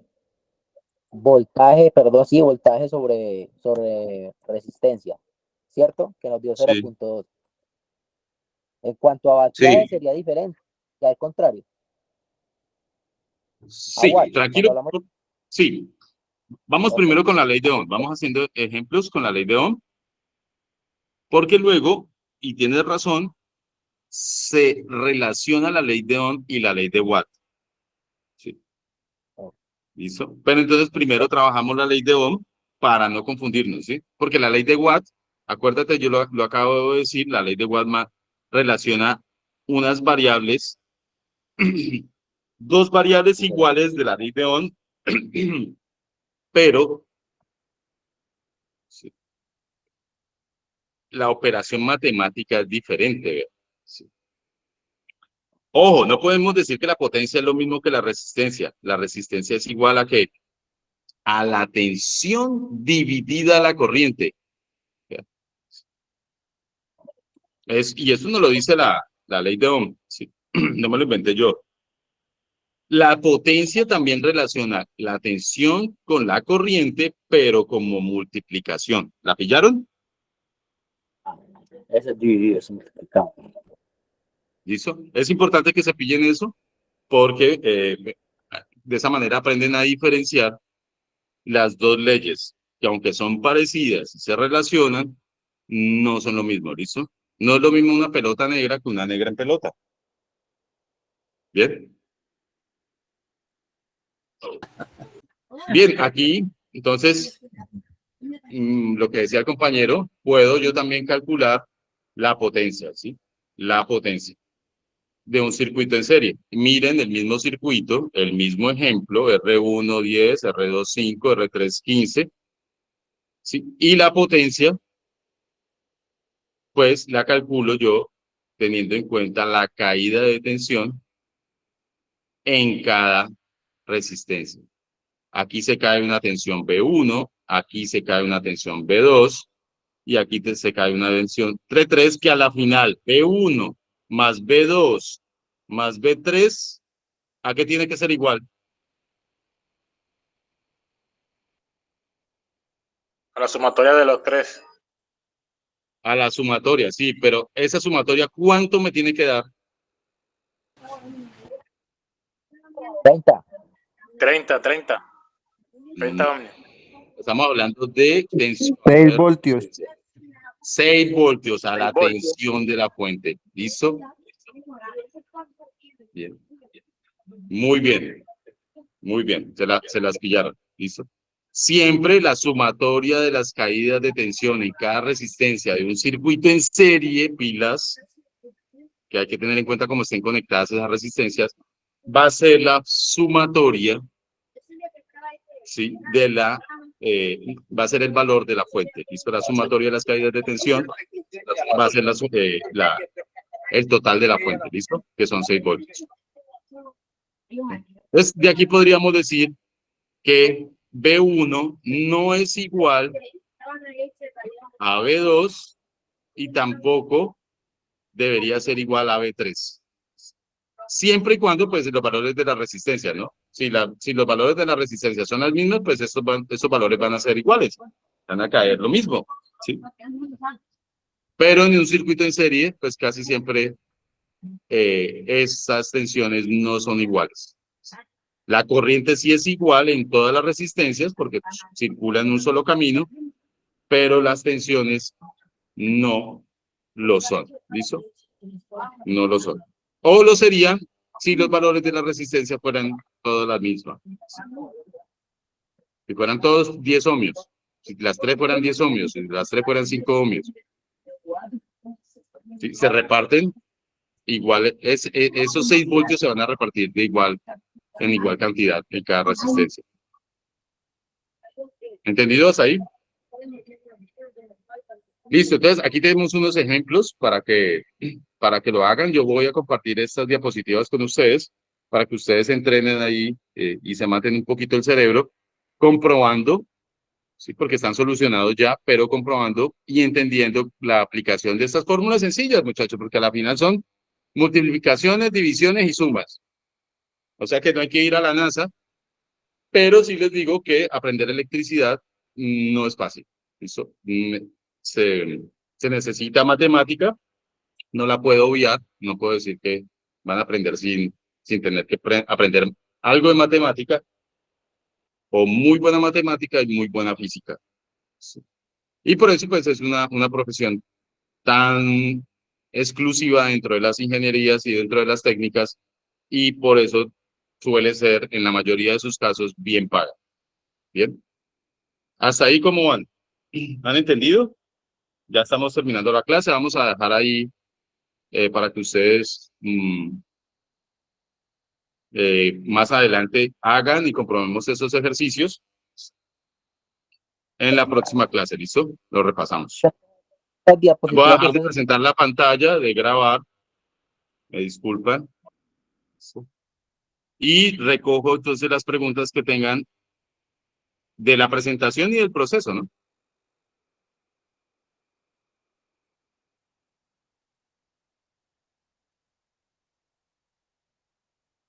voltaje sobre resistencia, ¿cierto? Que nos dio Sí. 0.2. En cuanto a vaciaje sería diferente, que al contrario. Sí, Watts, tranquilo. hablamos... Sí. Vamos primero con la ley de Ohm. Vamos haciendo ejemplos con la ley de Ohm. Porque luego, y tienes razón, se relaciona la ley de Ohm y la ley de Watt. ¿Sí? ¿Listo? Pero entonces primero trabajamos la ley de Ohm para no confundirnos, ¿sí? Porque la ley de Watt, acuérdate, yo lo acabo de decir, la ley de Watt relaciona unas variables, dos variables iguales de la ley de Ohm, pero ¿sí? La operación matemática es diferente, ¿sí? Ojo, no podemos decir que la potencia es lo mismo que la resistencia. La resistencia es igual a ¿qué? A la tensión dividida a la corriente. Y eso nos lo dice la ley de Ohm. ¿Sí? No me lo inventé yo. La potencia también relaciona la tensión con la corriente, pero como multiplicación. ¿La pillaron? Ese es dividido, es multiplicado. ¿Listo? Es importante que se pillen eso porque de esa manera aprenden a diferenciar las dos leyes, que aunque son parecidas y se relacionan, no son lo mismo, ¿listo? No es lo mismo una pelota negra que una negra en pelota. ¿Bien? Bien, aquí, entonces, lo que decía el compañero, puedo yo también calcular la potencia, ¿sí? La potencia de un circuito en serie. Miren el mismo circuito, el mismo ejemplo, R1 10, R2 5, R3 15, ¿sí? Y la potencia, pues la calculo yo teniendo en cuenta la caída de tensión en cada resistencia. Aquí se cae una tensión B1, aquí se cae una tensión B2 y aquí se cae una tensión T3 que a la final B1 más B2 más B3, ¿a qué tiene que ser igual? A la sumatoria de los tres. A la sumatoria, sí, pero esa sumatoria, ¿cuánto me tiene que dar? 30. 30, 30. 30 Mm, ohmios. Estamos hablando de tensión. 6 voltios. 6 voltios a 6 la voltios. tensión de la fuente. ¿Listo? Bien. Muy bien. Muy bien. Se las pillaron. ¿Listo? Siempre la sumatoria de las caídas de tensión en cada resistencia de un circuito en serie, pilas, que hay que tener en cuenta cómo estén conectadas esas resistencias, va a ser la sumatoria, ¿sí? De la, va a ser el valor de la fuente. ¿Listo? La sumatoria de las caídas de tensión va a ser el total de la fuente, ¿listo? Que son 6 voltios. Entonces, de aquí podríamos decir que B1 no es igual a B2 y tampoco debería ser igual a B3. Siempre y cuando, pues, los valores de la resistencia, ¿no? Si los valores de la resistencia son los mismos, pues estos valores van a ser iguales. Van a caer lo mismo, ¿sí? Pero en un circuito en serie, pues casi siempre esas tensiones no son iguales. La corriente sí es igual en todas las resistencias porque circula en un solo camino, pero las tensiones no lo son. ¿Listo? No lo son. O lo serían si los valores de la resistencia fueran todas las mismas. Si fueran todos 10 ohmios, si las tres fueran 10 ohmios, si las tres fueran 5 ohmios, ¿sí? Se reparten igual, esos 6 voltios se van a repartir en igual cantidad en cada resistencia. ¿Entendidos ahí? Listo, entonces aquí tenemos unos ejemplos para que lo hagan. Yo voy a compartir estas diapositivas con ustedes para que ustedes entrenen ahí y se maten un poquito el cerebro, comprobando, sí, porque están solucionados ya, pero comprobando y entendiendo la aplicación de estas fórmulas sencillas, muchachos, porque a la final son multiplicaciones, divisiones y sumas. O sea que no hay que ir a la NASA, pero sí les digo que aprender electricidad no es fácil. ¿Listo? Se necesita matemática, no la puedo obviar, no puedo decir que van a aprender sin tener que aprender algo de matemática, o muy buena matemática y muy buena física. ¿Sí? Y por eso pues es una profesión tan exclusiva dentro de las ingenierías y dentro de las técnicas, y por eso suele ser, en la mayoría de sus casos, bien paga. ¿Bien? ¿Hasta ahí cómo van? ¿Han entendido? Ya estamos terminando la clase, vamos a dejar ahí para que ustedes más adelante hagan y comprobemos esos ejercicios en la próxima clase, ¿listo? Lo repasamos. Las Voy a diapositivas dejar de de presentar la pantalla, de grabar, me disculpan. Y recojo entonces las preguntas que tengan de la presentación y del proceso, ¿no?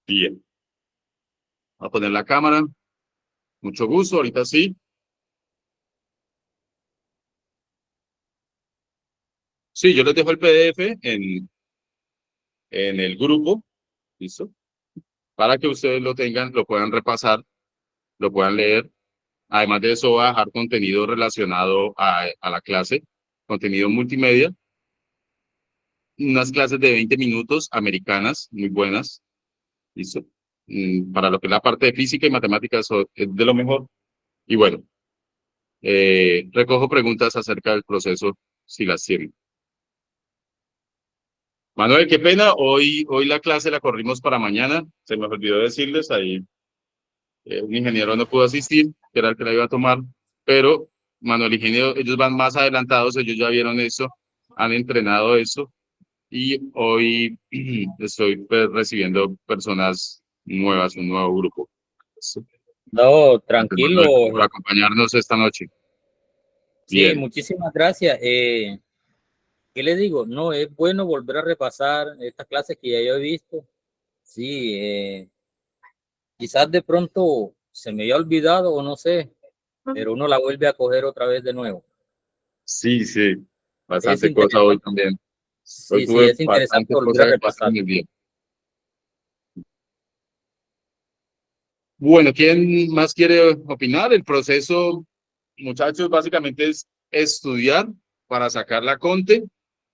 Bien. Voy a poner la cámara. Mucho gusto, ahorita sí. Sí, yo les dejo el PDF en el grupo, ¿listo? Para que ustedes lo tengan, lo puedan repasar, lo puedan leer. Además de eso, voy a dejar contenido relacionado a la clase, contenido multimedia. Unas clases de 20 minutos americanas, muy buenas, ¿listo? Para lo que es la parte de física y matemáticas es de lo mejor. Y bueno, recojo preguntas acerca del proceso si las tienen. Manuel, qué pena, hoy la clase la corrimos para mañana, se me olvidó decirles, ahí un ingeniero no pudo asistir, que era el que la iba a tomar, pero Manuel ingeniero, ellos van más adelantados, ellos ya vieron eso, han entrenado eso, y hoy estoy pues, recibiendo personas nuevas, un nuevo grupo. No, tranquilo. Por acompañarnos esta noche. Sí, Bien. muchísimas gracias. ¿qué le digo? No, es bueno volver a repasar estas clases que ya yo he visto. Sí, quizás de pronto se me haya olvidado o no sé, pero uno la vuelve a coger otra vez de nuevo. Sí, sí, Es bastante cosa hoy interesante. también. Hoy Sí, sí, tuve es interesante bastantes volver a cosas que pasar repasar. en el día. Bueno, ¿quién más quiere opinar? El proceso, muchachos, básicamente es estudiar para sacar la conte.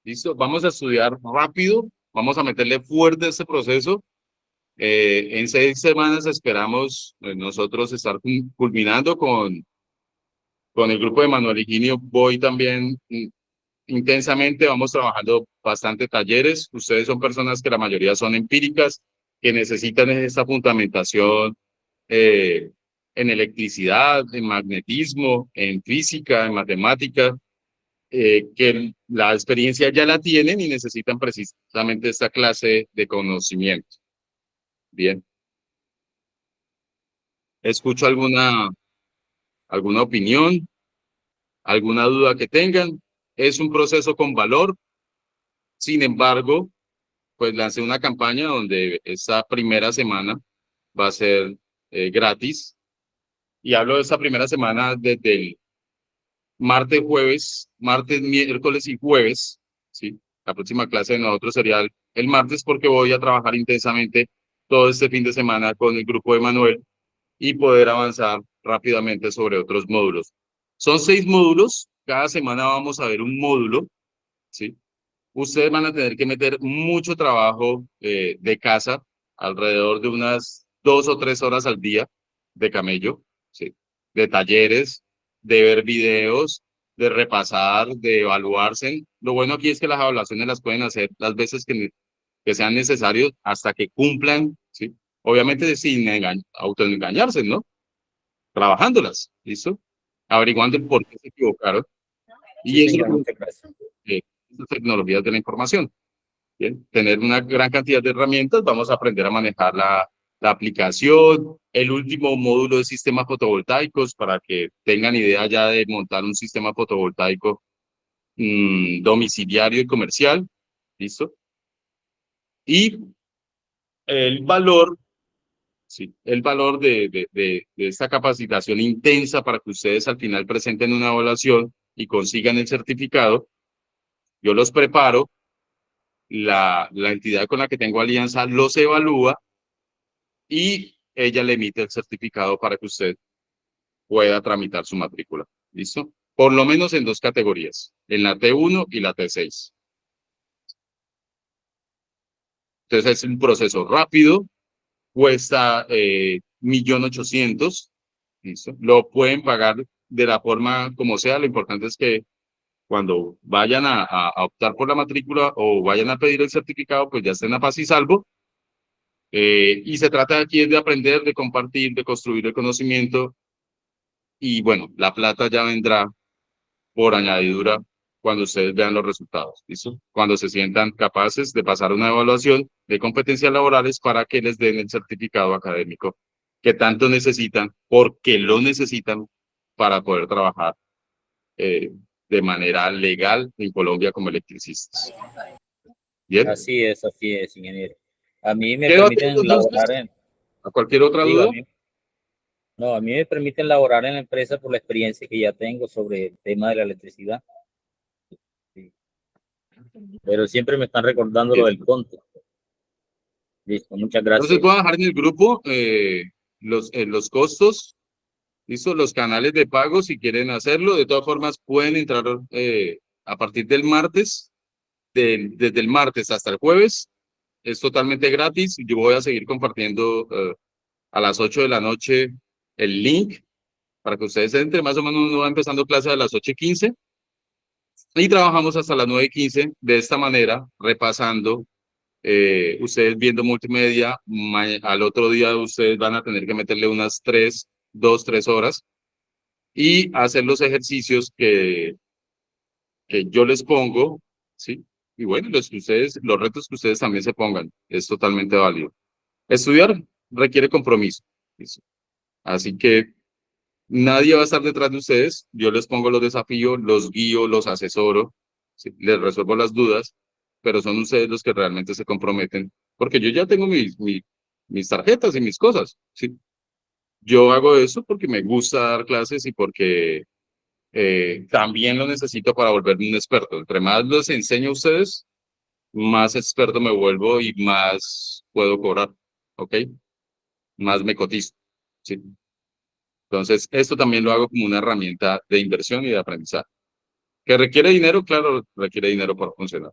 ¿Listo? Vamos a estudiar rápido, vamos a meterle fuerte a este proceso. En 6 semanas esperamos nosotros estar culminando con el grupo de Manuel Higinio. Voy también intensamente, vamos trabajando bastante talleres. Ustedes son personas que la mayoría son empíricas, que necesitan esta fundamentación en electricidad, en magnetismo, en física, en matemática, que la experiencia ya la tienen y necesitan precisamente esta clase de conocimiento. Bien. Escucho alguna opinión, alguna duda que tengan. Es un proceso con valor. Sin embargo, pues lancé una campaña donde esta primera semana va a ser gratis. Y hablo de esta primera semana desde el martes, miércoles y jueves, ¿sí? La próxima clase de nosotros sería el martes porque voy a trabajar intensamente todo este fin de semana con el grupo de Manuel y poder avanzar rápidamente sobre otros módulos. Son 6 módulos, cada semana vamos a ver un módulo, ¿sí? Ustedes van a tener que meter mucho trabajo de casa, alrededor de unas 2 o 3 horas al día de camello, ¿sí? De talleres, de ver videos, de repasar, de evaluarse. Lo bueno aquí es que las evaluaciones las pueden hacer las veces que sean necesarios hasta que cumplan, ¿sí? Obviamente sin autoengañarse, ¿no? Trabajándolas, ¿listo? Averiguando el por qué se equivocaron. Sí, Y eso es señor, lo muchas gracias. que las tecnologías de la información. Bien, tener una gran cantidad de herramientas, vamos a aprender a manejar la aplicación, el último módulo de sistemas fotovoltaicos para que tengan idea ya de montar un sistema fotovoltaico domiciliario y comercial, ¿listo? Y el valor, sí, el valor de esta capacitación intensa para que ustedes al final presenten una evaluación y consigan el certificado, yo los preparo, la entidad con la que tengo alianza los evalúa y ella le emite el certificado para que usted pueda tramitar su matrícula. ¿Listo? Por lo menos en 2 categorías, en la T1 y la T6. Entonces es un proceso rápido, cuesta 1.800.000. ¿Listo? Lo pueden pagar de la forma como sea. Lo importante es que cuando vayan a optar por la matrícula o vayan a pedir el certificado, pues ya estén a paz y salvo. Y se trata aquí de aprender, de compartir, de construir el conocimiento. Y bueno, la plata ya vendrá por añadidura cuando ustedes vean los resultados, ¿listo? Cuando se sientan capaces de pasar una evaluación de competencias laborales para que les den el certificado académico que tanto necesitan, porque lo necesitan para poder trabajar de manera legal en Colombia como electricistas. ¿Bien? Así es, ingeniero. A mí me ¿Qué duda tienen permiten laborar entonces? ¿A cualquier otra digo, duda? no, a mí me permiten laborar en la empresa por la experiencia que ya tengo sobre el tema de la electricidad. Sí. Pero siempre me están recordando lo Bien. del conto. Listo, muchas Entonces gracias. voy a dejar en el grupo los costos, ¿listo? Los canales de pago si quieren hacerlo. De todas formas, pueden entrar a partir del martes, desde el martes hasta el jueves. Es totalmente gratis. Yo voy a seguir compartiendo a las 8 de la noche el link para que ustedes entren. Más o menos uno va empezando clase a las 8:15 y trabajamos hasta las 9:15 de esta manera, repasando. Ustedes viendo multimedia, al otro día ustedes van a tener que meterle unas 2, 3 horas y hacer los ejercicios que yo les pongo, ¿sí? Y bueno, los retos que ustedes también se pongan, es totalmente válido. Estudiar requiere compromiso, ¿listo? Así que nadie va a estar detrás de ustedes, yo les pongo los desafíos, los guío, los asesoro, ¿sí? Les resuelvo las dudas, pero son ustedes los que realmente se comprometen, porque yo ya tengo mis tarjetas y mis cosas, ¿sí? Yo hago eso porque me gusta dar clases y porque también lo necesito para volverme un experto. Entre más los enseño a ustedes, más experto me vuelvo y más puedo cobrar, ¿ok? Más me cotizo, ¿sí? Entonces, esto también lo hago como una herramienta de inversión y de aprendizaje. ¿Que requiere dinero? Claro, requiere dinero para funcionar.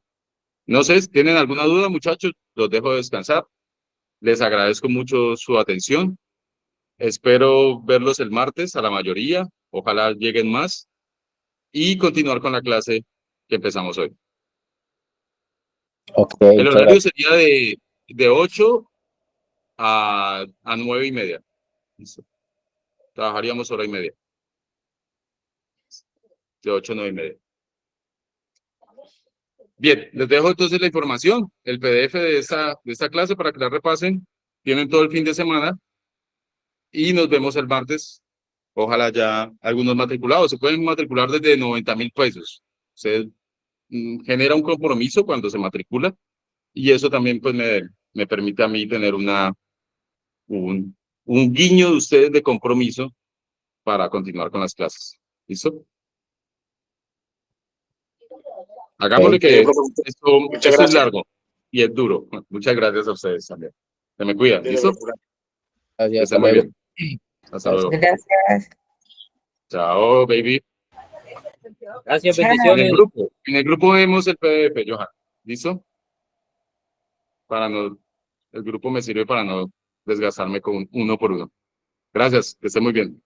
No sé, ¿tienen alguna duda, muchachos? Los dejo descansar. Les agradezco mucho su atención. Espero verlos el martes a la mayoría. Ojalá lleguen más. Y continuar con la clase que empezamos hoy. Ok, El muchas horario gracias. sería de 8 a 9:30. Listo. Trabajaríamos hora y media. De 8 a 9:30. Bien, les dejo entonces la información, el PDF de esta clase para que la repasen. Tienen todo el fin de semana y nos vemos el martes. Ojalá ya algunos matriculados. Se pueden matricular desde 90.000 pesos. Se genera un compromiso cuando se matricula y eso también pues me permite a mí tener un guiño de ustedes de compromiso para continuar con las clases. ¿Listo? Hagámosle Ok, que Muchas esto es gracias. largo y es duro. Muchas gracias a ustedes también. Se me cuidan, Dile, ¿listo? profesor. gracias, Que hasta estén muy luego. bien. Hasta Gracias. luego. Gracias. Chao, baby. Gracias, Chao. bendiciones. En el grupo vemos el PDF, Johan. ¿Listo? Para no, el grupo me sirve para no desgastarme con uno por uno. Gracias, que esté muy bien.